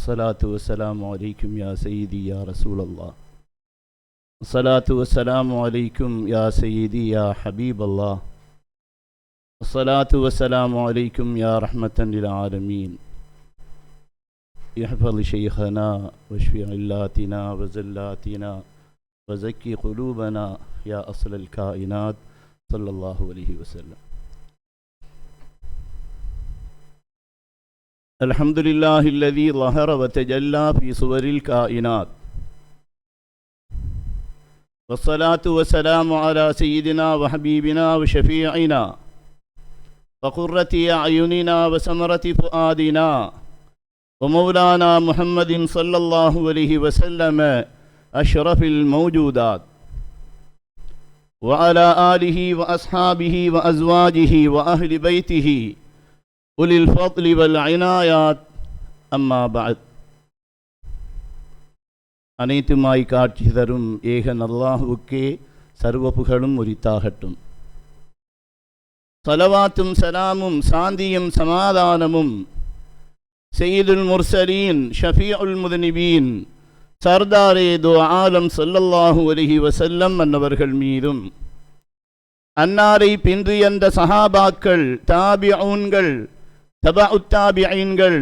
الصلاة والسلام عليكم يا سيدي يا رسول الله. الصلاة والسلام عليكم يا سيدي يا حبيب الله. الصلاة والسلام عليكم يا رحمة للعالمين. احفظ شيخنا واشفي علاتنا وزلاتنا وزكي قلوبنا يا أصل الكائنات صلى الله عليه وسلم. الحمد لله الذي ظهر وتجلى في صور الكائنات، والصلاة والسلام على سيدنا وحبيبنا وشفيعنا وقرة أعيننا وسمرة فؤادنا ومولانا محمد صلى الله عليه وسلم أشرف الموجودات، وعلى آله وأصحابه وأزواجه وأهل بيته أولي الفضل والعنايات. أما بعد. அனைத்துமாய் காட்சி தரும் ஏகன் அல்லாஹுவுக்கே சர்வ புகழும் உரித்தாகட்டும். ஸலவாத்தும் சலாமும் சாந்தியும் சமாதானமும் சய்யிதுல் முர்சலீன் ஷஃபீஉல் முத்னிபீன் சர்தாரே தோ ஆலம் ஸல்லல்லாஹு அலைஹி வஸல்லம் அன்னவர்கள் மீதும், அன்னாரை பின்றியந்த சஹாபாக்கள், தாபிஊன்கள், தபஉத் தாபிஈன்கள்,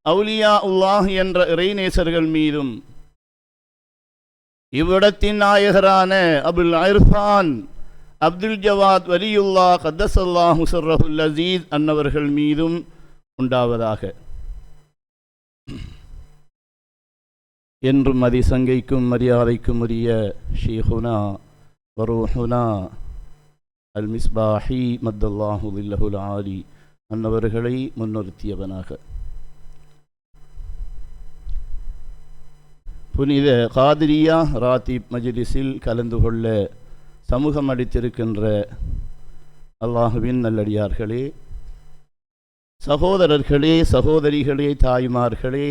அவுலியா உல்லாஹ் என்ற இறைநேசர்கள் மீதும், இவ்விடத்தின் நாயகரான அபுல் இர்ஃபான் அப்துல் ஜவாத் வலியுல்லா கத்தஸல்லாஹு சிர்ரஹுல் அஸீஸ் அன்னவர்கள் மீதும் உண்டாவதாக. என்றும் அதிசங்கைக்கும் மரியாதைக்கும் உரிய ஷேகுனா வரூஹுனா அல் மிஸ்பாஹி மத்தல்லாஹு லில்லஹுல் ஆலி அன்னவர்களை முன்னிறுத்தியவனாக, புனித காதிரியா ராத்திப் மஜ்லிஸில் கலந்து கொள்ள சமூகம் அளித்திருக்கின்ற அல்லாஹுவின் நல்லடியார்களே, சகோதரர்களே, சகோதரிகளே, தாய்மார்களே,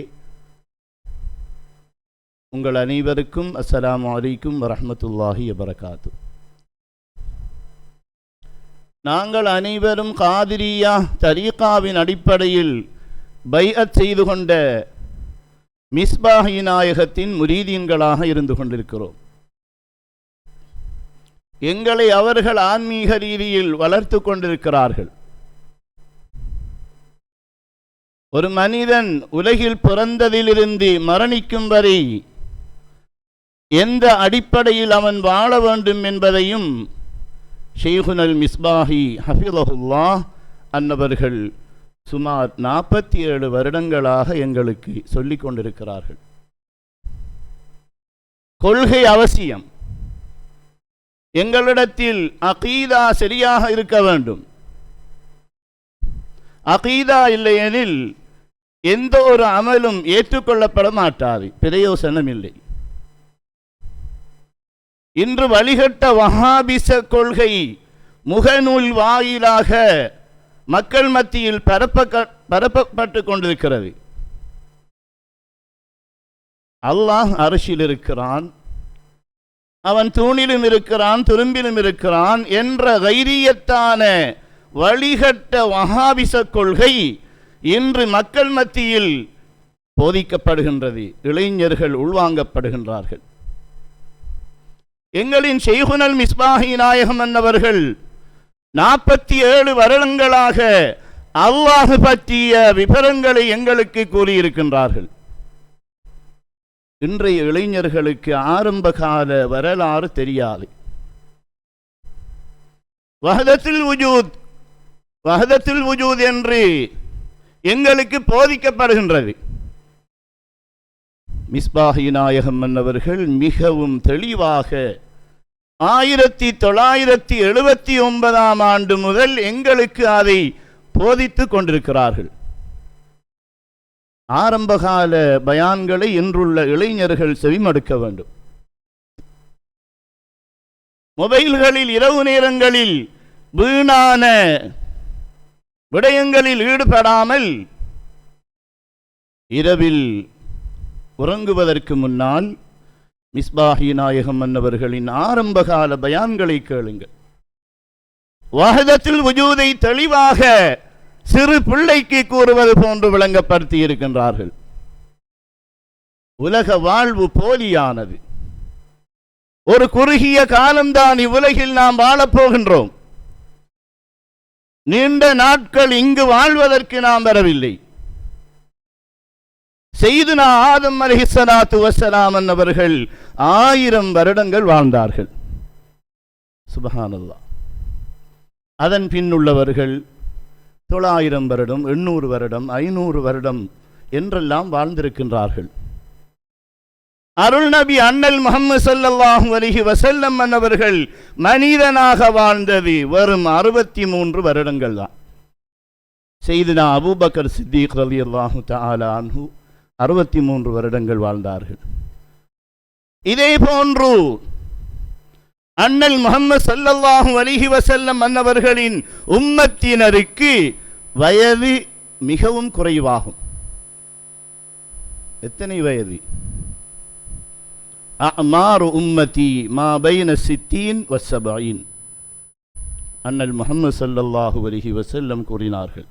உங்கள் அனைவருக்கும் அஸ்ஸலாமு அலைக்கும் வரஹ்மத்துல்லாஹி வபரகாத்து. நாங்கள் அனைவரும் காதிரியா தரீகாவின் அடிப்படையில் பைஅத் செய்து கொண்ட மிஸ்பாஹி நாயகத்தின் முரீதீன்களாக இருந்து கொண்டிருக்கிறோம். எங்களை அவர்கள் ஆன்மீக ரீதியில் வளர்த்து கொண்டிருக்கிறார்கள். ஒரு மனிதன் உலகில் பிறந்ததிலிருந்து மரணிக்கும் வரை எந்த அடிப்படையில் அவன் வாழ வேண்டும் என்பதையும் ஷேகுனல் மிஸ்பாஹி ஹஃபிலஹுல்லாஹ் அன்னவர்கள் சுமார் 47 வருடங்களாக எங்களுக்கு சொல்லிக் கொண்டிருக்கிறார்கள். கொள்கை அவசியம். எங்களிடத்தில் அகீதா சரியாக இருக்க வேண்டும். அகீதா இல்லையெனில் எந்த ஒரு அமலும் ஏற்றுக்கொள்ளப்பட மாட்டாது, பிரயோசனம் இல்லை. இன்று வழிகட்ட வஹாபிச கொள்கை முகநூல் வாயிலாக மக்கள் மத்தியில் பரப்பப்பட்டு கொண்டிருக்கிறது. அல்லாஹ் அர்ஷில் இருக்கிறான், அவன் தூணிலும் இருக்கிறான், துரும்பிலும் இருக்கிறான் என்ற தைரியத்தான வழிகட்ட வஹாபிச கொள்கை இன்று மக்கள் மத்தியில் போதிக்கப்படுகின்றது. இளைஞர்கள் உள்வாங்கப்படுகின்றார்கள். எங்களின் ஷேகுனல் மிஸ்பாஹி நாயகம் என்னவர்கள் 47 வருடங்களாக அல்லாஹ் பற்றிய விவரங்களை எங்களுக்கு கூறியிருக்கின்றார்கள். இன்றைய இளைஞர்களுக்கு ஆரம்பகால வரலாறு தெரியாது. வஹதத்துல் வஜூத் என்று எங்களுக்கு போதிக்கப்படுகின்றது. மிஸ்பாஹி நாயகம் என்னவர்கள் மிகவும் தெளிவாக 1979 ஆண்டு முதல் எங்களுக்கு அதை போதித்து கொண்டிருக்கிறார்கள். ஆரம்பகால பயான்களை இன்றுள்ள இளைஞர்கள் செவிமடுக்க வேண்டும். மொபைல்களில் இரவு நேரங்களில் வீணான விடயங்களில் ஈடுபடாமல் இரவில் உறங்குவதற்கு முன்னால் மிஸ்பாஹி நாயகம் அன்னவர்களின் ஆரம்பகால பயான்களை கேளுங்கள். வஹதத்துல் வஜூதை தெளிவாக சிறு பிள்ளைக்கு கூறுவது போன்று விளங்கப்படுத்தி இருக்கின்றார்கள். உலக வாழ்வு போலியானது. ஒரு குறுகிய காலம்தான் இவ்வுலகில் நாம் வாழப்போகின்றோம். நீண்ட நாட்கள் இங்கு வாழ்வதற்கு நாம் வரவில்லை. செய்துனா ஆதம் அலைஹிஸ்ஸலாத்து வஸ்ஸலாம் அவர்கள் 1000 வருடங்கள் வாழ்ந்தார்கள். சுப்ஹானல்லாஹ். அதன் பின்னுள்ளவர்கள் 900 வருடம், 800 வருடம், 500 வருடம் என்றெல்லாம் வாழ்ந்திருக்கின்றார்கள். அருள் நபி அண்ணல் முஹம்மது ஸல்லல்லாஹு அலைஹி வஸல்லம் அவர்கள் மனிதனாக வாழ்ந்தது வெறும் 63 வருடங்கள் தான். செய்துனா அபூபக்கர் சித்திக் ரலியல்லாஹு தஆலா அன்ஹு 63 வருடங்கள் வாழ்ந்தார்கள். இதே போன்று அண்ணல் முஹம்மது ஸல்லல்லாஹு அலைஹி வஸல்லம் அவர்களின் உம்மத்தினருக்கு வயது மிகவும் குறைவாகும். எத்தனை வயது? அமாரு உம்மதி மா பைன 60 வ 70. அண்ணல் முஹம்மது ஸல்லல்லாஹு அலைஹி வஸல்லம் கூறினார்கள்,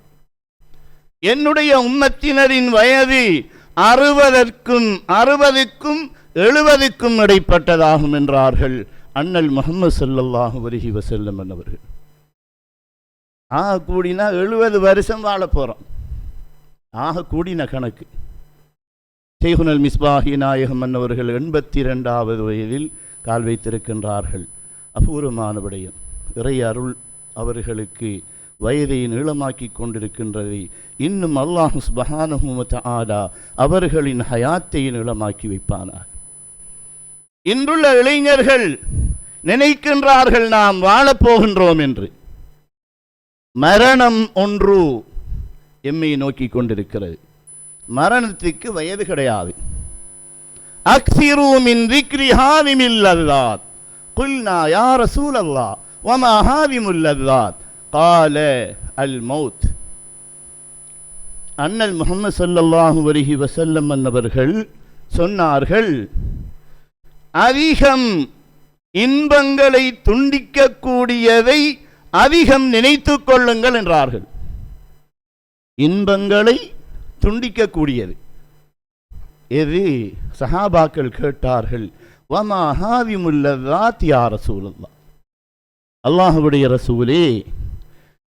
என்னுடைய உம்மத்தினரின் வயது 60க்கும் 70க்கும் இடைப்பட்டதாகும் என்றார்கள் அண்ணல் முஹம்மது ஸல்லல்லாஹு அலைஹி வஸல்லம் அவர்கள். கூடினா 70 வருஷம் வாழ போகிறோம். கூடின கணக்கு. ஷைகுனல் மிஸ்பாஹி நாயகம் அவர்கள் 82வது வயதில் கால் வைத்திருக்கின்றார்கள். அபூர்வமான விடயம். இறை அருள் அவர்களுக்கு வயதை நீளமாக்கி கொண்டிருக்கின்றது. இன்னும் அல்லாஹ் சுப்ஹானஹு வ தஆலா அவர்களின் ஹயாத்தை நீளமாக்கி வைப்பானார். இன்றுள்ள இளைஞர்கள் நினைக்கின்றார்கள் நாம் வாழப்போகின்றோம் என்று. மரணம் ஒன்று எம்மை நோக்கி கொண்டிருக்கிறது. மரணத்துக்கு வயது கிடையாது. அக்ஸிரு மின் ذிக்ரி ஹாதிமில் லذாத் குல்னா யா ரசூலல்லாஹ் வமா ஹாதிமுல் லذாத் قال الموت. அண்ணல் முஹம்மது ஸல்லல்லாஹு அலைஹி வஸல்லம் அவர்கள் சொன்னார்கள், அதிகம் இன்பங்களை துண்டிக்கக்கூடியதை அதிகம் நினைத்துக் கொள்ளுங்கள் என்றார்கள். இன்பங்களை துண்டிக்கக்கூடியது எது? சஹாபாக்கள் கேட்டார்கள், வமா ஹாதிமுல் லذாத் யா ரசூலல்லாஹ், அல்லாஹ்வுடைய ரசூலே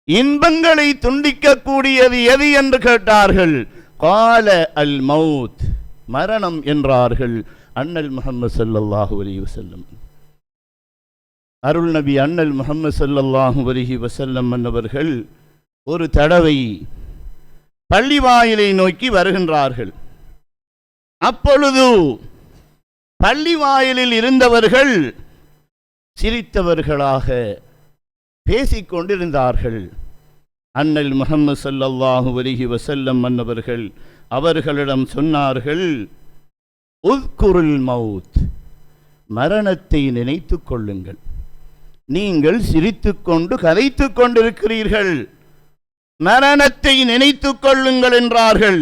இன்பங்களை துண்டிக்கக்கூடியது எது என்று கேட்டார்கள். கால அல் மௌத், மரணம் என்றார்கள் அண்ணல் முஹம்மது ஸல்லல்லாஹு அலைஹி வஸல்லம். அருள் நபி அண்ணல் முஹம்மது ஸல்லல்லாஹு அலைஹி வஸல்லம் அவர்கள் ஒரு தடவை பள்ளிவாயிலை நோக்கி வருகின்றார்கள். அப்பொழுது பள்ளிவாயிலில் இருந்தவர்கள் சிரித்தவர்களாக பேசிக்கொண்டிருந்தார்கள். அண்ணல் முஹம்மது ஸல்லல்லாஹு அலைஹி வஸல்லம் அவர்கள் அவர்களிடம் சொன்னார்கள், உத்குருல் மௌத், மரணத்தை நினைத்துக் கொள்ளுங்கள். நீங்கள் சிரித்துக்கொண்டு கதைத்துக் கொண்டிருக்கிறீர்கள், மரணத்தை நினைத்துக் கொள்ளுங்கள் என்றார்கள்.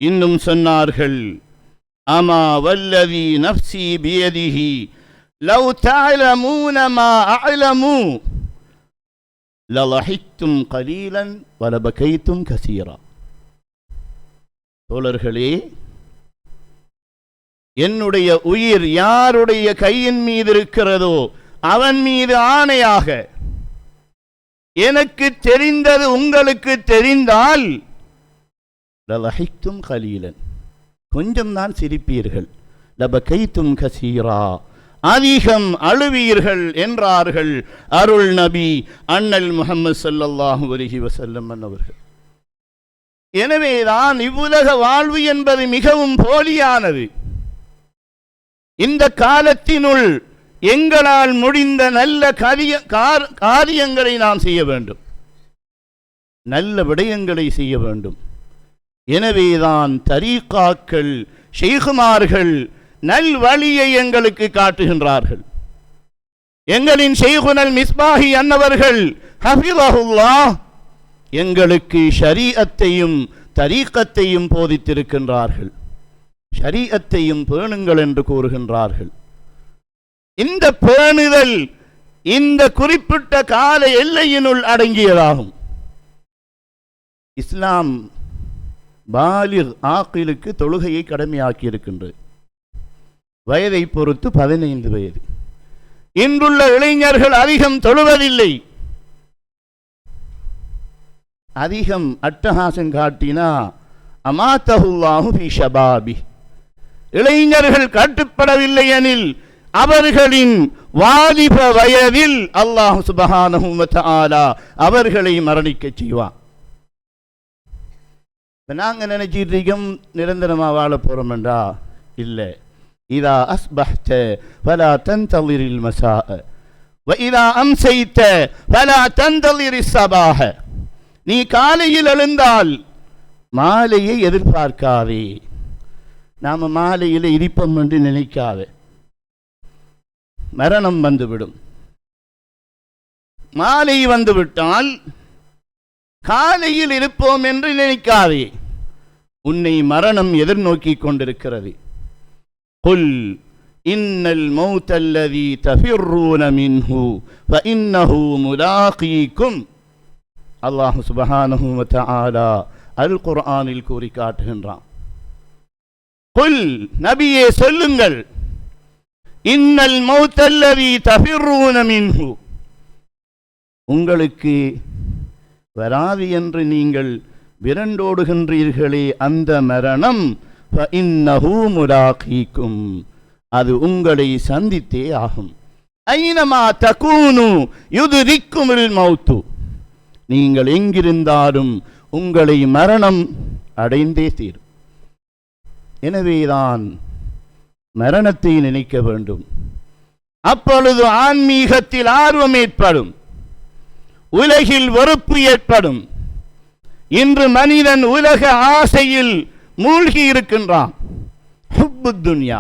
இன்னும் சொன்னார்கள், அமா வல்லதி நஃப்சி பியதிஹி லவ் தஅலமூன மா அஅலமு லலஹித்தும் கலீலன் வலபகைத்தும் கசீரா. தோழர்களே, என்னுடைய உயிர் யாருடைய கையின் மீது இருக்கிறதோ அவன் மீது ஆணையாக, எனக்கு தெரிந்தது உங்களுக்கு தெரிந்தால் லலஹித்தும் கலீலன், கொஞ்சம் தான் சிரிப்பீர்கள், லபகைத்தும் கசீரா, அதிகம் அழுவீர்கள் என்றார்கள் அருள் நபி அண்ணல் முஹம்மது ஸல்லல்லாஹு அலைஹி வஸல்லம் அவர்கள். எனவேதான் இவ்வுலக வாழ்வு என்பது மிகவும் போலியானது. இந்த காலத்தினுள் எங்களால் முடிந்த நல்ல காரியங்களை நாம் செய்ய வேண்டும், நல்ல விடயங்களை செய்ய வேண்டும். எனவேதான் தரீகாக்கள், ஷைகுமார்கள் நல் வழியை எங்களுக்கு காட்டுகின்றார்கள். எங்களின் ஷைகுனல் மிஸ்பாஹி அன்னவர்கள் ஹஃபிஸஹுல்லாஹ் எங்களுக்கு ஷரீஅத்தையும் தரீகத்தையும் போதித்திருக்கின்றார்கள். ஷரீஅத்தையும் பேணுங்கள் என்று கூறுகின்றார்கள். இந்த பேணுதல் இந்த குறிப்பிட்ட கால எல்லையினுள் அடங்கியதாகும். இஸ்லாம் பாலிக் ஆக்கிலுக்கு தொழுகையை கடமையாக்கி இருக்கின்றது. வயதை பொறுத்து 15 வயது. இன்றுள்ள இளைஞர்கள் அதிகம் தொழுவதில்லை. அதிகம் அட்டகாசம் காட்டினா அமாத்தஹுல்லாஹு ஃபீ ஷபாபி, இளைஞர்கள் கட்டுப்படவில்லை எனில் அவர்களின் வாலிப வயதில் அல்லாஹ் சுப்ஹானஹு வ தஆலா அவர்களை மரணிக்க செய்வான். நாங்கள் நினைச்சிட்டு இருக்கோம் நிரந்தரமா வாழ போறோம்டா. இல்லை. இதா அஸ்பஹ்த ஃபலா தன்தலிரில் மஸாஅ வ இதா அம்சைத ஃபலா தன்தலிரிஸ் ஸபாஹ, நீ காலையில் எழுந்தால் மாலையை எதிர்பார்க்காதே. நாம மாலையில் இருப்போம் என்று நினைக்காதே, மரணம் வந்துவிடும். மாலை வந்துவிட்டால் காலையில் இருப்போம் என்று நினைக்காதே, உன்னை மரணம் எதிர்நோக்கி கொண்டிருக்கிறது. குல் இன்னல் மௌத்தல்லதி தஃபிர்ரூன மின்ஹு ஃபஇன்னஹு முலாகீக்கும், அல்லாஹ் சுப்ஹானஹு வ தஆலா அல் குர்ஆனில் கூறி காட்டுகின்றான். குல், நபியே சொல்லுங்கள், இன்னல் மௌத்தல்லதி தஃபிர்ரூன மின்ஹு, உங்களுக்கு வராது என்று நீங்கள் விரண்டோடுகின்றீர்களே அந்த மரணம், ஃபஇன்னஹு முலாகீக்கும், அது உங்களை சந்தித்தே ஆகும். ஐனமா தகூனு யுத்ரிக்குமுல் மௌத்து, நீங்கள் எங்கிருந்தாலும் உங்களை மரணம் அடைந்தே தீரும். எனவேதான் மரணத்தை நினைக்க வேண்டும். அப்பொழுது ஆன்மீகத்தில் ஆர்வம் ஏற்படும், உலகில் வெறுப்பு ஏற்படும். இன்று மனிதன் உலக ஆசையில் மூழ்கி இருக்கின்றான். ஹுப்பு துன்யா,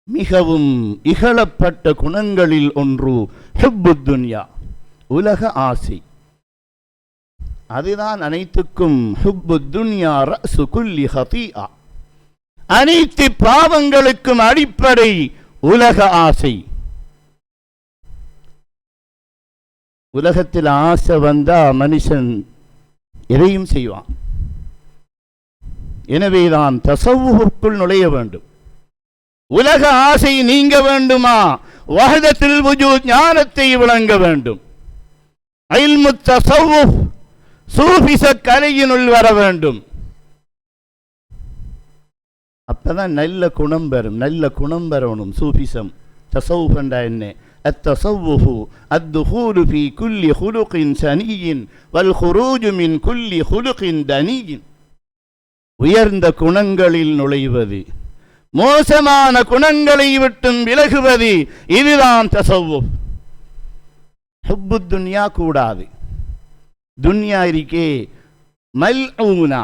மிகவும் இகழப்பட்ட குணங்களில் ஒன்று ஹுப்பு துன்யா, உலக ஆசை. அதுதான் அனைத்துக்கும் ஹுப்பு துன்யா ரஅசு குல்லி ஹதீஆ, அனைத்து பாவங்களுக்கும் அடிப்படை உலக ஆசை. உலகத்தில் ஆசை வந்தா மனுஷன் எதையும் செய்வான். எனவேதான் தஸவ்வுஃபுக்குள் நுழைய வேண்டும். உலக ஆசை நீங்க வேண்டுமா, வஹ்தத்துல் வுஜூத் ஞானத்தை விளங்க வேண்டும். இல்மு தஸவ்வுஃப் சூஃபிச கலையினுள் வர வேண்டும். அப்பதான் நல்ல குணம் பெறும். நல்ல குணம் பெறணும். சூஃபிசம் தஸவ்வுஃப் என்றா என்ன? التصوف الدخول في كل خلق سني والخروج من كل خلق دني, உயர்ந்த குணங்களில் நுழைவது, மோசமான குணங்களை விட்டும் விலகுவது, இதுதான் தஸவ்வுஃப். ஹுப்பு துன்யா கூடாது. துன்யா இருக்கே மல்ஊனா,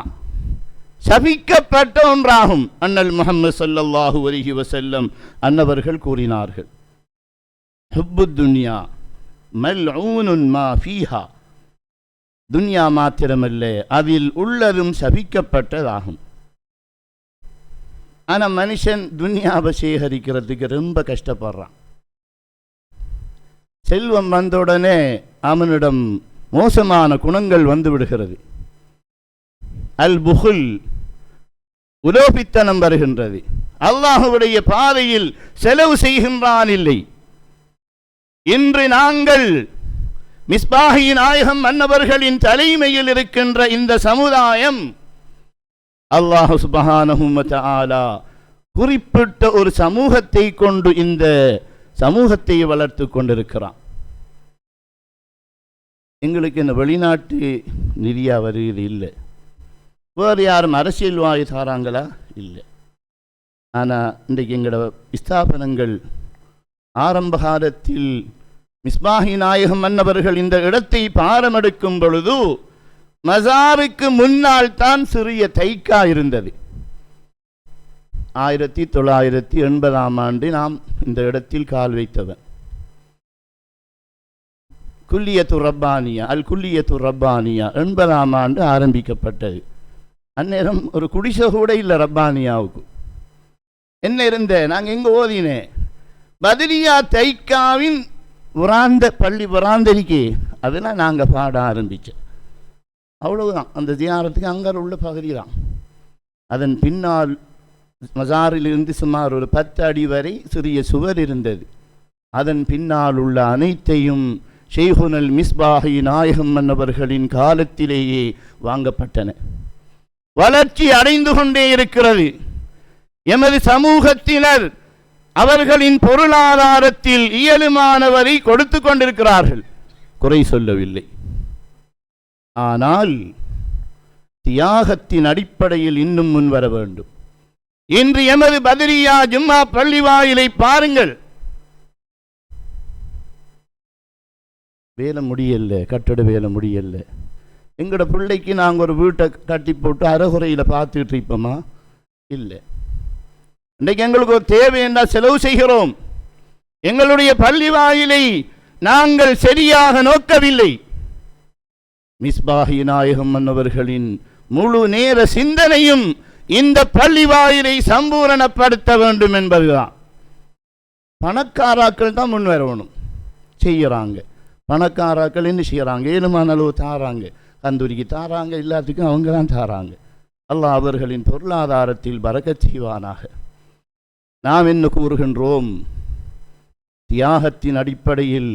சபிக்கப்பட்ட ஒன்றாகும். அண்ணல் முஹம்மது ஸல்லல்லாஹு அலைஹி வஸல்லம் அன்னவர்கள் கூறினார்கள், ஹுப்பு துன்யா மல்ஊனுன் மா ஃபீஹா, துன்யா மாத்திரமல்ல அதில் உள்ளதும் சபிக்கப்பட்டதாகும். ஆனால் மனுஷன் துன்யாவை சேகரிக்கிறதுக்கு ரொம்ப கஷ்டப்படுறான். செல்வம் வந்தவுடனே அவனிடம் மோசமான குணங்கள் வந்து விடுகிறது. அல் புகுல், உலோபித்தனம் வருகின்றது. அல்லாஹ்வுடைய பாதையில் செலவு செய்கின்றான் இல்லை. இன்று நாங்கள் மிஸ்பாஹி நாயகம் மன்னவர்களின் தலைமையில் இருக்கின்ற இந்த சமுதாயம் அல்லாஹ் சுப்ஹானஹு வ தஆலா குறிப்பிட்ட ஒரு சமூகத்தை கொண்டு இந்த சமூகத்தை வளர்த்து கொண்டிருக்கிறான். எங்களுக்கு இந்த வெளிநாட்டு நிதியா வருகிறது இல்லை. வேறு யாரும் அரசியல்வாதி தாராங்களா? இல்லை. ஆனால் இன்றைக்கு எங்களோட ஸ்தாபனங்கள் ஆரம்ப காலத்தில் மிஸ்பாஹி நாயகம் மன்னவர்கள் இந்த இடத்தை பாரமெடுக்கும் பொழுது மசாருக்கு முன்னால் தான் சிறிய தைக்கா இருந்தது. 1980 நாம் இந்த இடத்தில் கால் வைத்தவன். குல்லியத்து ரப்பானியா, அல் குல்லியத்து ரப்பானியா 80 ஆரம்பிக்கப்பட்டது. அந்நேரம் ஒரு குடிசை கூட இல்லை ரப்பானியாவுக்கு. என்ன இருந்த நாங்கள் எங்கே ஓதினேன், பத்ரியா தைக்காவின் பள்ளி புராந்தரிக்கே, அதெல்லாம் நாங்கள் பாட ஆரம்பித்தோம். அவ்வளவுதான். அந்த தியானத்துக்கு அங்கே உள்ள பகுதி தான். அதன் பின்னால் மசாரிலிருந்து சுமார் ஒரு 10 அடி வரை சிறிய சுவர் இருந்தது. அதன் பின்னால் உள்ள அனைத்தையும் ஷெய்குனல் மிஸ்பாஹி நாயகம் மன்னவர்களின் காலத்திலேயே வாங்கப்பட்டன. வளர்ச்சி அடைந்து கொண்டே இருக்கிறது. எமது சமூகத்தினர் அவர்களின் பொருளாதாரத்தில் இயலுமானவரை கொடுத்து கொண்டிருக்கிறார்கள், குறை சொல்லவில்லை. ஆனால் தியாகத்தின் அடிப்படையில் இன்னும் முன்வர வேண்டும். இன்று எமது பத்ரியா ஜும்மா பள்ளி வாயிலை பாருங்கள். வேலை முடியல, கட்டட வேலை முடியல. எங்களோட பிள்ளைக்கு நாங்கள் ஒரு வீட்டை கட்டி போட்டு அறகுறையில் பார்த்துக்கிட்டு இருப்போமா? இல்லை. இன்றைக்கு எங்களுக்கு ஒரு தேவை என்றால் செலவு செய்கிறோம். எங்களுடைய பள்ளி வாயிலை நாங்கள் சரியாக நோக்கவில்லை. மிஸ்பாஹி நாயகம் மன்னவர்களின் முழு நேர சிந்தனையும் இந்த பள்ளி வாயிலை சம்பூரணப்படுத்த வேண்டும் என்பதுதான். பணக்காராக்கள் தான் முன் வரணும், செய்யறாங்க. பணக்காராக்கள் என்ன செய்யறாங்க? ஏழுமான அளவு தாராங்க, கந்தூரிக்கு தாராங்க, எல்லாத்துக்கும் அவங்க தான் தாராங்க. அல்லாஹ் அவர்களின் பொருளாதாரத்தில் பரக்கத் செய்வானாக. நாம் என்ன கூறுகின்றோம்? தியாகத்தின் அடிப்படையில்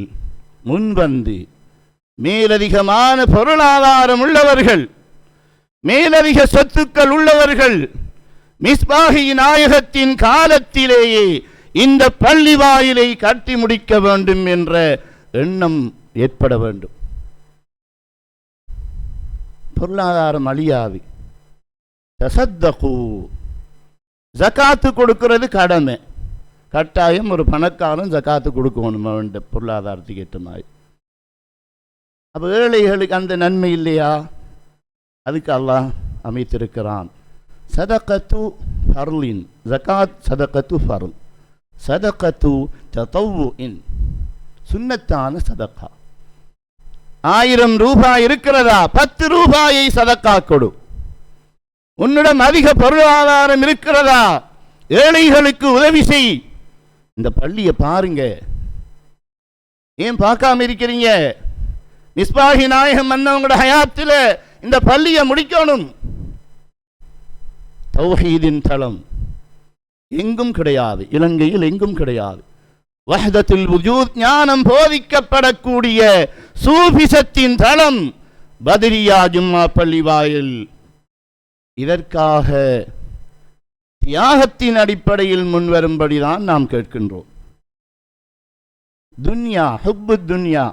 முன்வந்து மேலதிகமான பொருளாதாரம் உள்ளவர்கள், மேலதிக சொத்துக்கள் உள்ளவர்கள் மிஸ்பாஹி நாயகத்தின் காலத்திலேயே இந்த பள்ளி வாயிலை கட்டி முடிக்க வேண்டும் என்ற எண்ணம் ஏற்பட வேண்டும். பொருளாதாரம் அழியாது. தசத்தகு, ஜகாத்து கொடுக்கிறது கடமை, கட்டாயம். ஒரு பணக்காரன் ஜகாத்து கொடுக்கணும் அவன் பொருளாதாரத்துக்கு ஏற்ற மாதிரி. அப்போ ஏழைகளுக்கு அந்த நன்மை இல்லையா? அதுக்கு அல்லாஹ் அமைத்திருக்கிறான். சதகத்து ஃபர்லின், ஜகாத் சதகத்து ஃபர்ல், சதகத்து ததவ்வுஇன், சுன்னத்தான சதக்கா. 1000 ரூபாய் இருக்கிறதா? 10 ரூபாயை சதக்கா கொடு. உன்னிடம் அதிக பொருளாதாரம் இருக்கிறதா? ஏழைகளுக்கு உதவி செய். இந்த பள்ளியை பாருங்க, ஏன் பார்க்காம இருக்கிறீங்க? மிஸ்பாஹி நாயகம் மன்னவங்களோட ஹயாத்தில் இந்த பள்ளியை முடிக்கணும். தௌஹீதின் தளம் எங்கும் கிடையாது, இலங்கையில் எங்கும் கிடையாது. வஹ்தத்துல் வுஜூத் ஞானம் போதிக்கப்படக்கூடிய சூஃபிசத்தின் தளம் பத்ரியா ஜும்மா பள்ளி வாயில். இதற்காக தியாகத்தின் அடிப்படையில் முன்வரும்படிதான் நாம் கேட்கின்றோம். துன்யா, ஹுப்பு துன்யா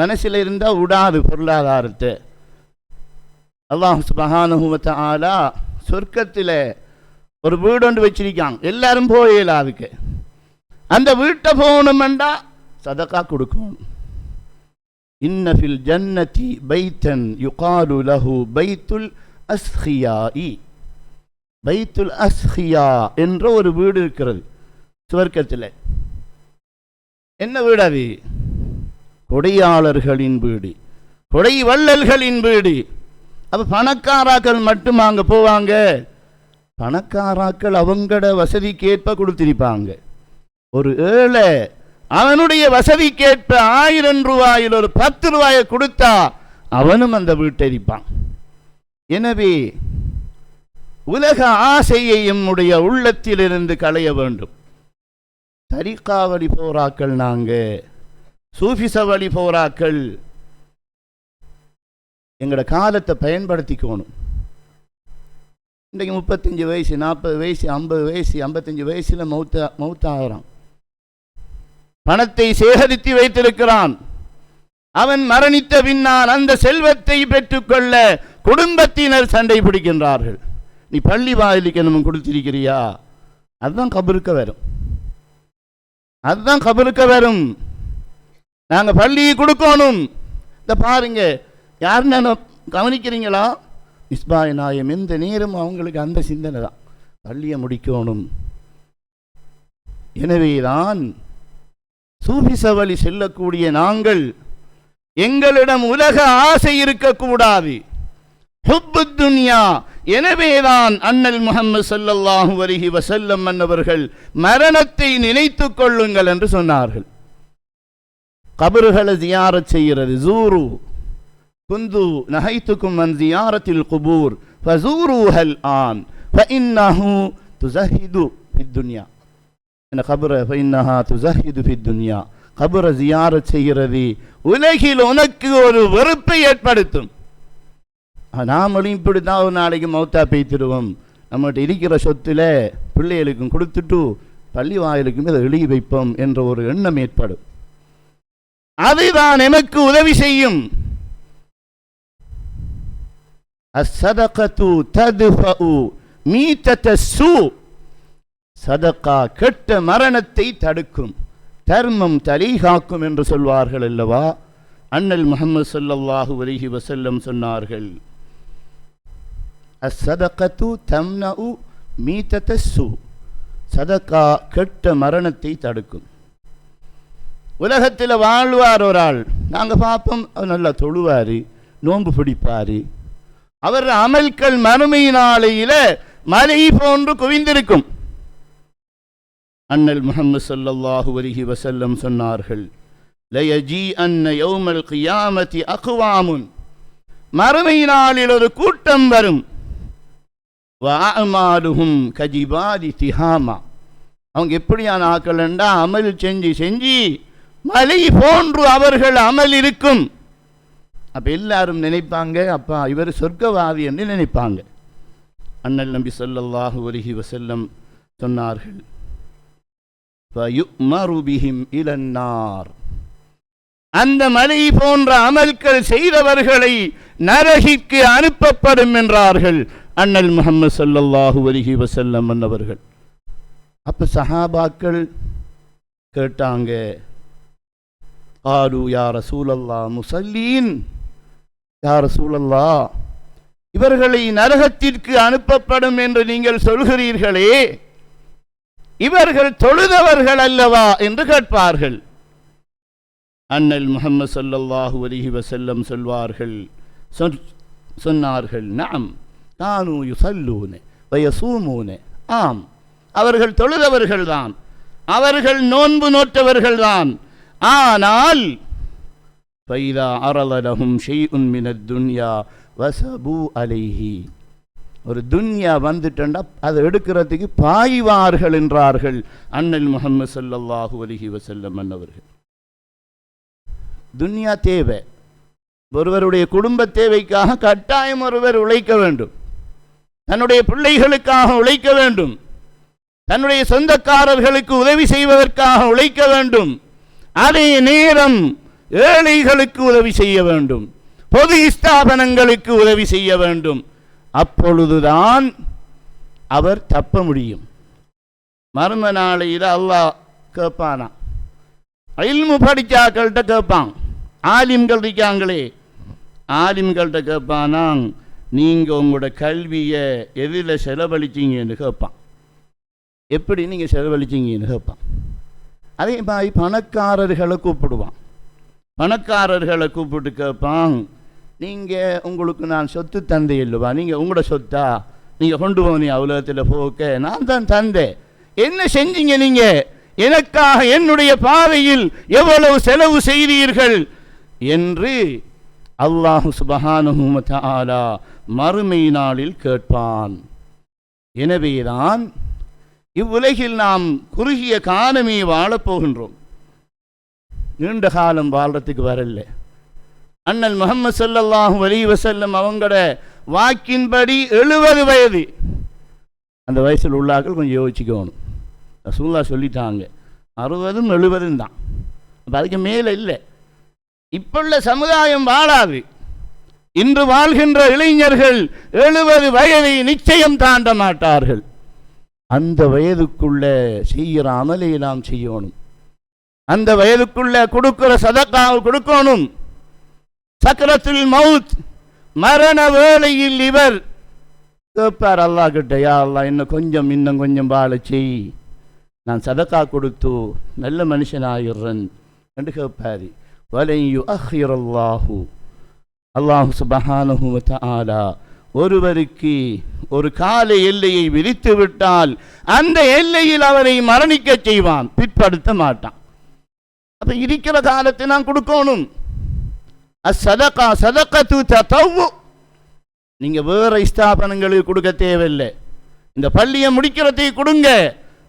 மனசில் இருந்தால் விடாது பொருளாதாரத்தை. அல்லாஹ் சுப்ஹானஹு வ தஆலா சொர்க்கத்தில் ஒரு வீடு ஒன்று வச்சிருக்காங்க, எல்லாரும் போயல. அதுக்கு அந்த வீட்டை போகணுமெண்டா சதகா கொடுக்கணும். இன்ன ஃபில் ஜன்னதி பைத்தன் யுகாலு லஹு பைத்துல் அஸ்ஹியாஇ, பைத்துல் அஸ்ஹியா என்ற ஒரு வீடு இருக்கிறது சுவர்க்கத்தில். என்ன வீடு அது? கொடையாளர்களின் வீடு, கொடை வள்ளல்களின் வீடு. அப்போ பணக்காராக்கள் மட்டும் அங்கே போவாங்க? பணக்காராக்கள் அவங்களோட வசதிக்கேற்ப கொடுத்திருப்பாங்க. ஒரு ஏழை அவனுடைய வசதிக்கேற்ப 1000 ரூபாயில் ஒரு 10 ரூபாயை கொடுத்தா அவனும் அந்த வீட்டை இருப்பான். எனவே உலக ஆசையை நம்முடைய உள்ளத்திலிருந்து களைய வேண்டும். தரிகா வழி போராக்கள், நாங்கள் சூஃபிச வழி போராக்கள் எங்களோட காலத்தை பயன்படுத்திக்கணும். இன்றைக்கு 35 வயசு, 40 வயசு, 50 வயசு, 55 வயசில் மௌத்தாகிறான். பணத்தை சேகரித்து வைத்திருக்கிறான். அவன் மரணித்த பின்னால் அந்த செல்வத்தை பெற்றுக்கொள்ள குடும்பத்தினர் சண்டை பிடிக்கின்றார்கள். நீ பள்ளி வாயிலுக்கு நம்ம கொடுத்திருக்கிறியா? அதுதான் கபருக்கு வரும், அதுதான் கபருக்கு வரும். நாங்கள் பள்ளியை கொடுக்கணும். இந்த பாருங்க, யாருன்னு கவனிக்கிறீங்களா? மிஸ்பாஹி நாயகம் எந்த நேரம் அவங்களுக்கு அந்த சிந்தனை தான், பள்ளியை முடிக்கணும். எனவேதான் சூஃபிச வழி செல்லக்கூடிய நாங்கள் எங்களிடம் உலக ஆசை இருக்கக்கூடாது, ஹுப்பு துன்யா. எனவேதான் அண்ணல் முஹம்மது ஸல்லல்லாஹு அலைஹி வஸல்லம் அன்னவர்கள் மரணத்தை நினைத்து கொள்ளுங்கள் என்று சொன்னார்கள். கபர்களை ஜியாரத் செய்கிறது. ஜூரு குந்து நஹைத்துக்கும் அன் ஜியாரத்தில் குபூர் ஃபஸூருஹல் ஆன் فإنه تزهد في الدنيا. இந்த கபரை فإنها تزهد في الدنيا. கபரை ஜியாரத் செய்கிறது உலகில் உனக்கு ஒரு வெறுப்பை ஏற்படுத்தும். நாமளும் இப்படி தான் ஒரு நாளைக்கு மௌத்தா பேய்த்திடுவோம். நம்மகிட்ட இருக்கிற சொத்துல பிள்ளைகளுக்கும் கொடுத்துட்டு பள்ளி வாயிலுக்கும் இதை எழுதி வைப்போம் என்ற ஒரு எண்ணம் ஏற்படும். அதுதான் எமக்கு உதவி செய்யும். அஸ்ஸதகத்து தத்ஃபஉ மீத்தத்தஸ்ஸூ. சதகா கெட்ட மரணத்தை தடுக்கும், தர்மம் தலீகாக்கும் என்று சொல்வார்கள் அல்லவா. அண்ணல் முஹம்மது ஸல்லல்லாஹு அலைஹி வஸல்லம் சொன்னார்கள், அஸ்ஸதகத்து தம்னஉ மீத்தத்தஸ்ஸூ. சதகா கெட்ட மரணத்தை தடுக்கும். உலகத்தில் வாழ்வார் ஒரு ஆள், நாங்கள் பார்ப்போம், அவர் நல்லா தொழுவார், நோன்பு பிடிப்பார், அவர் அமல்கள் மறுமை நாளையில் மலை போன்று குவிந்திருக்கும். அண்ணல் முஹம்மது ஸல்லல்லாஹு அலைஹி வஸல்லம் சொன்னார்கள், லயஜீஅன்ன யௌமல் கியாமத்தி அக்வாமுன். மறுமை நாளில் ஒரு கூட்டம் வரும், வஅமாலுஹும் கஜிபாலி திஹாமா. அவங்க எப்படியான ஆக்கள் என்றா, அமல் செஞ்சு செஞ்சு மலை போன்று அவர்கள் அமல் இருக்கும். அப்போ எல்லாரும் நினைப்பாங்க, அப்பா இவர் சொர்க்கவாதி என்று நினைப்பாங்க. அண்ணல் நபி ஸல்லல்லாஹு அலைஹி வஸல்லம் சொன்னார்கள், ஃபயுமரு பிஹிம் இலன்னார். அந்த மலை போன்ற அமல்கள் செய்தவர்களை நரகிற்கு அனுப்பப்படும் என்றார்கள் அண்ணல் முஹம்மது ஸல்லல்லாஹு அலைஹி வஸல்லம் அவர்கள். அப்போ சஹாபாக்கள் கேட்டாங்க, ஆலு யா ரசூலல்லாஹ் முஸல்லீன். யா ரசூலல்லாஹ், இவர்களை நரகத்திற்கு அனுப்பப்படும் என்று நீங்கள் சொல்கிறீர்களே, இவர்கள் தொழுதவர்கள் அல்லவா என்று கேட்பார்கள். அண்ணல் முஹம்மது ஸல்லல்லாஹு அலைஹி வஸல்லம் சொன்னார்கள், நஅம் கானூ யுஸல்லூன வ யஸூமூன. ஆம், அவர்கள் தொழுதவர்கள்தான், அவர்கள் நோன்பு நோற்றவர்கள்தான். ஆனால் ஃபைதா அரல லஹும் ஷைஉன் மினத் துன்யா வஸபூ அலைஹி. ஒரு துன்யா வந்துட்டா அதை எடுக்கிறதுக்கு பாய்வார்கள் என்றார்கள் அண்ணல் முஹம்மது ஸல்லல்லாஹு அலைஹி வஸல்லம் அவர்கள். துன்யா தேவை. ஒருவருடைய குடும்ப தேவைக்காக கட்டாயம் ஒருவர் உழைக்க வேண்டும், தன்னுடைய பிள்ளைகளுக்காக உழைக்க வேண்டும், தன்னுடைய சொந்தக்காரர்களுக்கு உதவி செய்வதற்காக உழைக்க வேண்டும். அதே நேரம் ஏழைகளுக்கு உதவி செய்ய வேண்டும், பொது ஸ்தாபனங்களுக்கு உதவி செய்ய வேண்டும். அப்பொழுதுதான் அவர் தப்ப முடியும். மர்ம நாளையில் அல்லாஹ் கேட்பானா, இல்மு படித்தாக்கள்கிட்ட கேட்பான், ஆலிம்கள் இருக்காங்களே, ஆலிம்கள்கிட்ட கேட்பானா, நீங்கள் உங்களோட கல்வியை எதில் செலவழிச்சிங்கன்னு கேட்பான். எப்படி நீங்கள் செலவழிச்சிங்கன்னு கேட்பான். அதே மாதிரி பணக்காரர்களை கூப்பிடுவான். பணக்காரர்களை கூப்பிட்டு கேட்பான், நீங்கள் உங்களுக்கு நான் சொத்து தந்தை இல்லைவா, நீங்கள் உங்களோட சொத்தா நீங்கள் கொண்டு போனீங்க உலகத்தில் போக்க, நான் தான் தந்தேன், என்ன செஞ்சீங்க நீங்கள், எனக்காக என்னுடைய பாதையில் எவ்வளவு செலவு செய்தீர்கள் என்று அல்லாஹ் சுப்ஹானஹு வ தஆலா மறுமை நாளில் கேட்பான். எனவேதான் இவ்வுலகில் நாம் குறுகிய காலமே வாழப்போகின்றோம், நீண்ட காலம் வாழ்றதுக்கு வரல. அண்ணல் முஹம்மது ஸல்லல்லாஹு அலைஹி வஸல்லம் அவங்களோட வாக்கின்படி 70 வயது. அந்த வயசில் உள்ளாக்கள் கொஞ்சம் யோசிச்சுக்கணும். ரசூலுல்லாஹ் சொல்லிட்டாங்க 60 70 தான், அப்போ அதுக்கு மேலே இல்லை. இப்போ உள்ள சமுதாயம் வாழாது. இன்று வாழ்கின்ற இளைஞர்கள் 70 வயதை நிச்சயம் தாண்ட மாட்டார்கள். அந்த வயதுக்குள்ள செய்கிற அமலை நாம் செய்யணும், அந்த வயதுக்குள்ள கொடுக்கிற சதக்காவை கொடுக்கணும். சக்கரத்துல் மவுத், மரண வேளையில் இவர் கேட்பார் அல்லாஹ் கிட்ட, யா அல்லாஹ் இன்னும் கொஞ்சம் வாழ செய், நான் சதக்கா கொடுத்து நல்ல மனுஷனாகிறேன் என்று கேட்பார். வலன் யுஅக்கிரல்லாஹு, அல்லாஹ் சுப்ஹானஹு வ தஆலா ஒருவருக்கு ஒரு கால எல்லையை விதித்து விட்டால் அந்த எல்லையில் அவரை மரணிக்க செய்வான், பிற்படுத்த மாட்டான். அப்ப இருக்கிற காலத்தை நான் கொடுக்கணும். அஸ்ஸதகா சதகத்து ததவ்வு. நீங்க வேற ஸ்தாபனங்களுக்கு கொடுக்க தேவையில்லை, இந்த பள்ளியை முடிக்கிறதை கொடுங்க.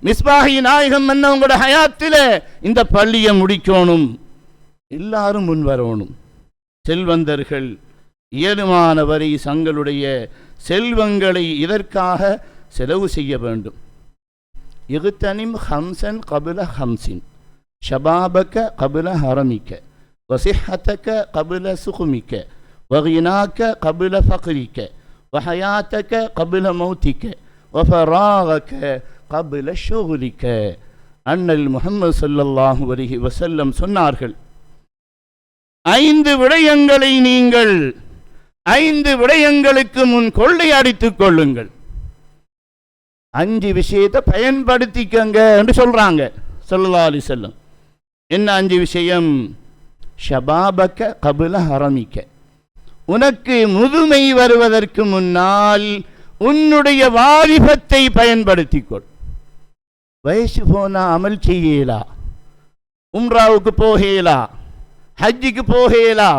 மிஸ்பாஹி நாயகம் என்னவங்களோட ஹயாத்தில் இந்த பள்ளியை முடிக்கணும். எல்லாரும் முன் வரணும். செல்வந்தர்கள் இயலுமானவரை தங்களுடைய செல்வங்களை இதற்காக செலவு செய்ய வேண்டும். இகுத்தனிம் ஹம்சன் கபில ஹம்சின் ஷபாபக கபில ஹரமிக்க வசிஹத்தக கபில சுகுமிக்க வகினாக்க கபில ஃபக்ரிக்க வஹயாத்தக கபில மௌத்திக்க வஃபராகக கபில ஷுகுலிக்க. அண்ணல் முஹம்மது ஸல்லல்லாஹு அலைஹி வஸல்லம் சொன்னார்கள், 5 விடயங்களை நீங்கள் 5 விடயங்களுக்கு முன் கொள்ளையடித்துக் கொள்ளுங்கள். 5 விஷயத்தை பயன்படுத்திக்கங்க என்று சொல்றாங்க ஸல்லல்லாஹு அலைஹி வஸல்லம். என்ன 5 விஷயம்? ஷபாபக கபில ஹரமிக்க, உனக்கு முதுமை வருவதற்கு முன்னால் உன்னுடைய வாலிபத்தை பயன்படுத்திக்கொள். வயசு போனா அமல் செய்யலா, உம்ராவுக்கு போகலா, ஹஜ்ஜுக்கு போகலா.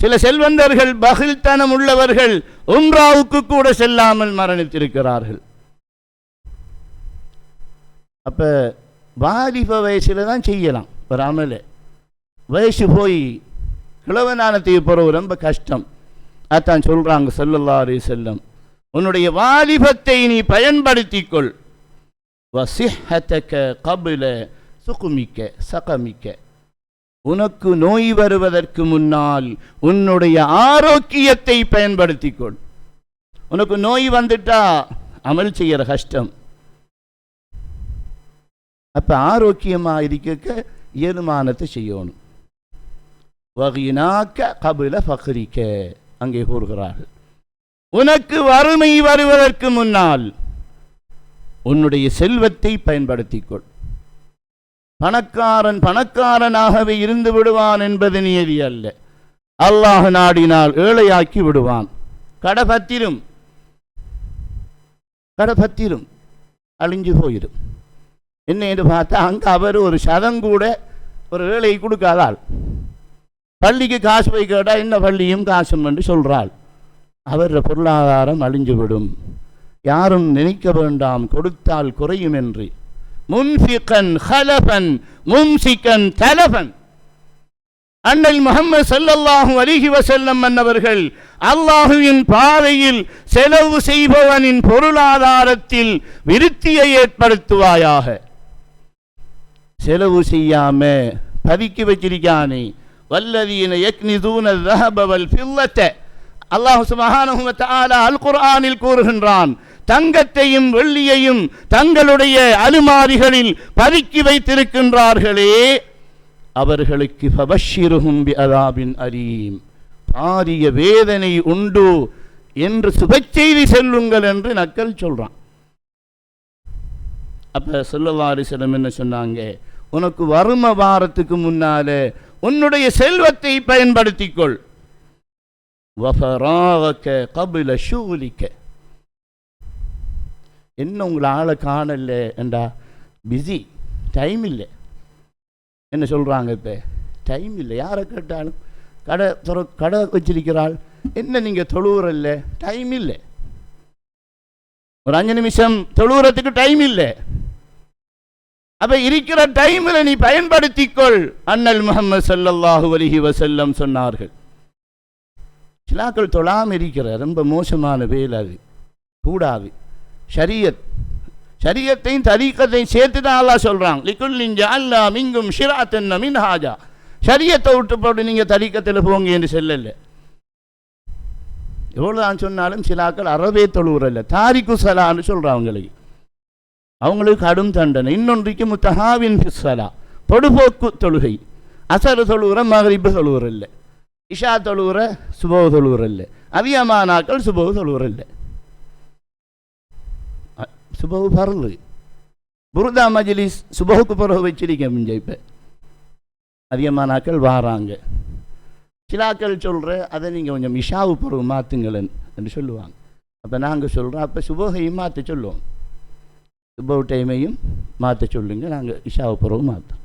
சில செல்வந்தர்கள் பகில்தனம் உள்ளவர்கள் உம்ராவுக்கு கூட செல்லாமல் மரணித்திருக்கிறார்கள். அப்ப வாலிப வயசுல தான் செய்யலாம் ஒரு அமல. வயசு போய் கிழவனானத்தை போறது ரொம்ப கஷ்டம். அதான் சொல்றாங்க ஸல்லல்லாஹு அலைஹி வஸல்லம், உன்னுடைய வாலிபத்தை நீ பயன்படுத்திக்கொள். வசிஹத்தக கபில சுகுமிக்க சகமிக்க, உனக்கு நோய் வருவதற்கு முன்னால் உன்னுடைய ஆரோக்கியத்தை பயன்படுத்திக்கொள். உனக்கு நோய் வந்துட்டா அமல் செய்யற கஷ்டம். அப்ப ஆரோக்கியமா இருக்க இயலுமானத்தை செய்யணும். வகினாக்க கபில ஃபக்ரிக்க, அங்கே கூறுகிறார்கள், உனக்கு வறுமை வருவதற்கு முன்னால் உன்னுடைய செல்வத்தை பயன்படுத்திக்கொள். பணக்காரனாகவே இருந்து விடுவான் என்பது நியதி அல்ல. அல்லாஹ் நாடினால் ஏழையாக்கி விடுவான். கடை பத்திரும் அழிஞ்சு போயிடும். என்ன என்று பார்த்தா அங்க அவர் ஒரு சதங்கூட ஒரு ஏழை கொடுக்காதாள். பள்ளிக்கு காசு போய் கேட்டா என்ன பள்ளியும் காசும் என்று சொல்றாள். அவருடைய பொருளாதாரம் அழிஞ்சுவிடும். யாரும் நினைக்க வேண்டாம் கொடுத்தால் குறையும் என்று. முன்ஃபிகன் ஹலஃபன் மும்சிகன் தலஃபன். அண்ணல் முஹம்மது ஸல்லல்லாஹு அலைஹி வஸல்லம் அன்னவர்கள் அல்லாஹுவின் பாதையில் செலவு செய்பவனின் பொருளாதாரத்தில் விருத்தியை ஏற்படுத்துவாயாக. செலவு செய்யாம பதுக்கி வச்சிருக்கானே, வல்லதீன யக்னிதூன ذهب والفضة, அல்லாஹ் சுப்ஹானஹு வ தஆலா அல் குர்ஆனில் கூறுகின்றான், தங்கத்தையும் வெள்ளியையும் தங்களுடைய அலுமாரிகளில் பதுக்கி வைத்திருக்கின்றார்களே, அவர்களுக்கு ஃபபஷ்ஷிருஹும் பிஅதாபின் அலீம், பாரிய வேதனை உண்டு என்று சுபச்செய்தி சொல்லுங்கள் என்று நக்கல் சொல்றான். அப்ப ஸல்லல்லாஹு அலைஹி வஸல்லம் என்ன சொன்னாங்க? உனக்கு வறுமை வாரத்துக்கு முன்னால உன்னுடைய செல்வத்தை பயன்படுத்திக்கொள். வஃபராக கபில ஷுகுலிக்க, என்ன உங்களை ஆளை காணல என்றா பிஸி, டைம் இல்லை. என்ன சொல்றாங்க? இப்ப டைம் இல்லை. யாரை கேட்டாலும் கடை வச்சிருக்கிறாள், என்ன நீங்க தொழுவுறல்ல, டைம் இல்லை. ஒரு 5 நிமிஷம் தொழுவுறதுக்கு டைம் இல்லை. அப்ப இருக்கிற டைம்ல நீ பயன்படுத்திக்கொள். அண்ணல் முஹம்மது ஸல்லல்லாஹு அலைஹி வஸல்லம் சொன்னார்கள். சிலாக்கள் தொழாம இருக்கிற ரொம்ப மோசமான வேலை, அது கூடாது. ஷரியத்தையும் தரீக்கத்தையும் சேர்த்து தான் அல்லாஹ் சொல்றாங்க. லிகுல்லின் ஜஅல்னா மின்கும் ஷிராஅத்தன் மின்ஹாஜா, ஷரியத்தை விட்டு போட்டு நீங்க தரீக்கத்தில் போங்க என்று சொல்லல. எவ்வளவுதான் சொன்னாலும் சிலாக்கள் அறவே தொழுவுறல்ல, தாரிக்கு ஸலான்னு சொல்றாங்களுக்கு. அவங்களுக்கு கடும் தண்டனை. இன்னொன்றைக்கு முத்தஹாவின் ஃபிஸ்ஸலா, பொடுபோக்கு தொழுகை. அசர் தொழுவுற மக்ரிப் தொழுவுறல்ல, இஷா தொழுவுற சுபஹ் தொழுவுறல்ல, அதிகமானாக்கள் சுபஹ் தொழுவுறல்ல. சுபஹ் ஃபர்லு, புர்தா மஜ்லிஸ் சுபஹுக்கு பிறகு வச்சிருக்கேன். மிஞ்ச இப்போ அதிகமானாக்கள் வாராங்க. சிலாக்கள் சொல்கிற அதை நீங்கள் கொஞ்சம் இஷாவு பிறகு மாற்றுங்களேன் என்று சொல்லுவாங்க. அப்போ நாங்கள் சொல்கிறோம், அப்போ சுபஹையும் மாற்ற சொல்லுவோம், சுபஹ் டைமையும் மாற்ற சொல்லுங்க, நாங்கள் இஷாவு பிறகு மாற்றோம்.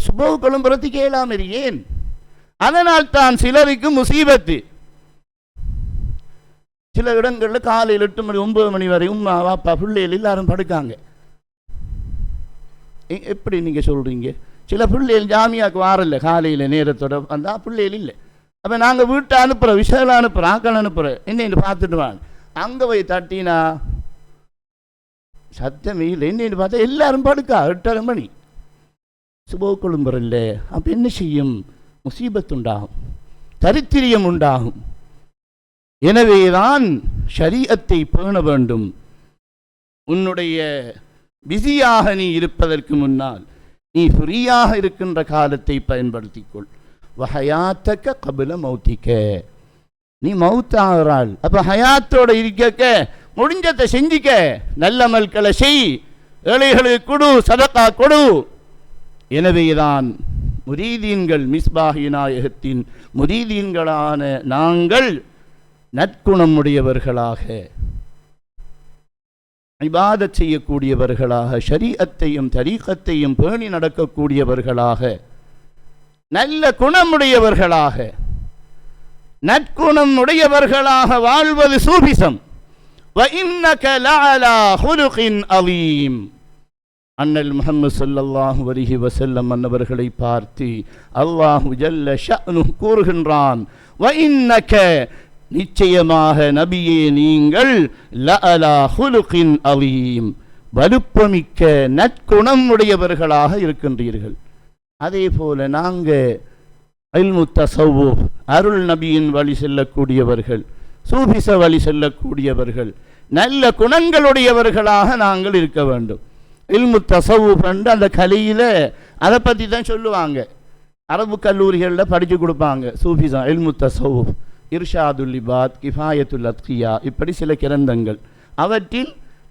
சுபஹ் கிளம்புறதுக்கு ஏழாம ஏன்? அதனால் தான் சிலருக்கு முசீபத்து. சில இடங்களில் காலையில் 8 மணி 9 மணி வரை உம்மா வாப்பா பிள்ளைகள் எல்லாரும் படுக்காங்க. எப்படி நீங்கள் சொல்கிறீங்க? சில பிள்ளைகள் ஜாமியாவுக்கு வாரல, காலையில் நேரத்தோட வந்தால் பிள்ளைகள் இல்லை. அப்போ நாங்கள் வீட்டை அனுப்புகிறோம், விஷயம் அனுப்புகிறோம், ஆக்கள் அனுப்புகிறோம், என்னென்னு பார்த்துட்டு வாங்க. அங்கே போய் தட்டினா சத்தமே இல்லை. என்னென்னு பார்த்தா எல்லாரும் படுக்கா 8:30 மணி சுபோ கொழும்புறல்ல. அப்போ என்ன செய்யும்? முசீபத் உண்டாகும், தரித்திரியம் உண்டாகும். எனவேதான் ஷரீஅத்தை பேண வேண்டும். உன்னுடைய பிஸியாக நீ இருப்பதற்கு முன்னால் நீ ஃப்ரீயாக இருக்கின்ற காலத்தை பயன்படுத்திக்கொள். வஹயாத்தக்க கபில மௌத்திக்க, நீ மௌத்தாகிறாள். அப்போ ஹயாத்தோடு இருக்க முடிஞ்சத்தை செஞ்சிக்க, நல்ல மல்களை செய், ஏழைகளுக்கு கொடு, சதகா கொடு. எனவேதான் முரீதீன்கள், மிஸ்பாஹி நாயகத்தின் முரீதீன்களான நாங்கள் நற்குணம் உடையவர்களாக, இபாதத் செய்யக்கூடியவர்களாக, ஷரீஅத்தையும் தரீகத்தையும் பேணி நடக்கக்கூடியவர்களாக, நல்ல குணமுடையவர்களாக, நற்குணம் உடையவர்களாக வாழ்வது சூபிசம். وَإِنَّكَ لَعَلَى خُلُقٍ عَظِيمٍ. அண்ணல் முஹம்மது ஸல்லல்லாஹு அலைஹி வஸல்லம் அன்னவர்களை பார்த்து அல்லாஹு ஜல்ல ஷஅனு கூறுகின்றான், وَإِنَّكَ நிச்சயமாக நபியே நீங்கள் லஅலா ஹுலுகின் அலீம், வலுப்பமிக்க நற்குணம் உடையவர்களாக இருக்கின்றீர்கள். அதே போல நாங்கள் இல்மு தஸவ்வுஃப், அருள் நபியின் வழி செல்லக்கூடியவர்கள், சூஃபிச வழி செல்லக்கூடியவர்கள், நல்ல குணங்களுடையவர்களாக நாங்கள் இருக்க வேண்டும். இல்மு தஸவ்வுஃப் என்ற அந்த கலையில் அதை பற்றி தான் சொல்லுவாங்க. அரபு கல்லூரிகளில் படித்து கொடுப்பாங்க. சூஃபிசம், இல்மு தஸவ்வுஃப், இர்ஷாதுல் இபாத், கிஃபாயத்துல் அத்கியா, இப்படி சில கிரந்தங்கள். அவற்றில்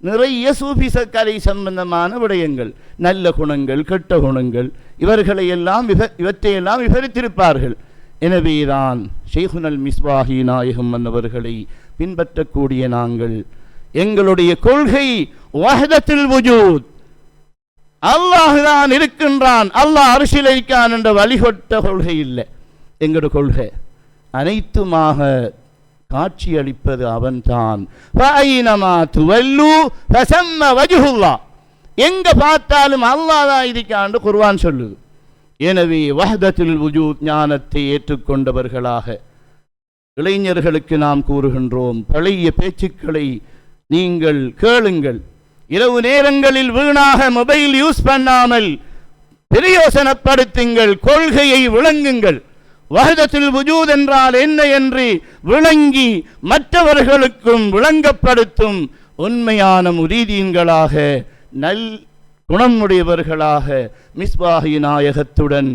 நிறைய சூஃபிச கலை சம்பந்தமான விடயங்கள், நல்ல குணங்கள், கெட்ட குணங்கள், இவற்றையெல்லாம் விவரித்திருப்பார்கள். எனவேதான் ஷைகுனல் மிஸ்பாஹி நாயகம் அன்னவர்களை பின்பற்றக்கூடிய நாங்கள், எங்களுடைய கொள்கை வஹ்தத்துல் வஜூத், அல்லாஹ் தான் இருக்கின்றான், அல்லாஹ் அர்ஷில் இருக்கான் என்ற வழிகொட்ட கொள்கை இல்லை. எங்களுடைய கொள்கை அனைத்துமாக காட்சியளிப்பது அவன்தான். எங்க பார்த்தாலும் அல்லாஹ் தான் இருக்கான்னு குர்ஆன் சொல்லுது. எனவே வஹ்தத்துல் வஜூத் ஞானத்தை ஏற்றுக்கொண்டவர்களாக இளைஞர்களுக்கு நாம் கூறுகின்றோம், பழைய பேச்சுக்களை நீங்கள் கேளுங்கள். இரவு நேரங்களில் வீணாக மொபைல் யூஸ் பண்ணாமல் பிரயோசனப்படுத்துங்கள், கொள்கையை விளங்குங்கள். வஹ்தத்துல் வஜூத் என்றால் என்ன என்று விளங்கி மற்றவர்களுக்கும் விளங்கப்படுத்தும் உண்மையான முரீதீன்களாக, நல் குணமுடையவர்களாக, மிஸ்பாஹி நாயகத்துடன்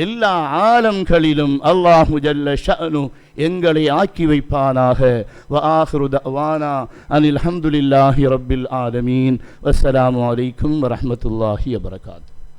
எல்லா ஆலம்களிலும் அல்லாஹு ஜல்ல ஷஅனு எங்களை ஆக்கி வைப்பானாக. வ ஆகிரு தஅவானா அனில் ஹம்துலில்லாஹி ரப்பில் ஆலமீன். வஸ்ஸலாமு அலைக்கும் வரஹ்மத்துல்லாஹி வபரகாத்துஹு.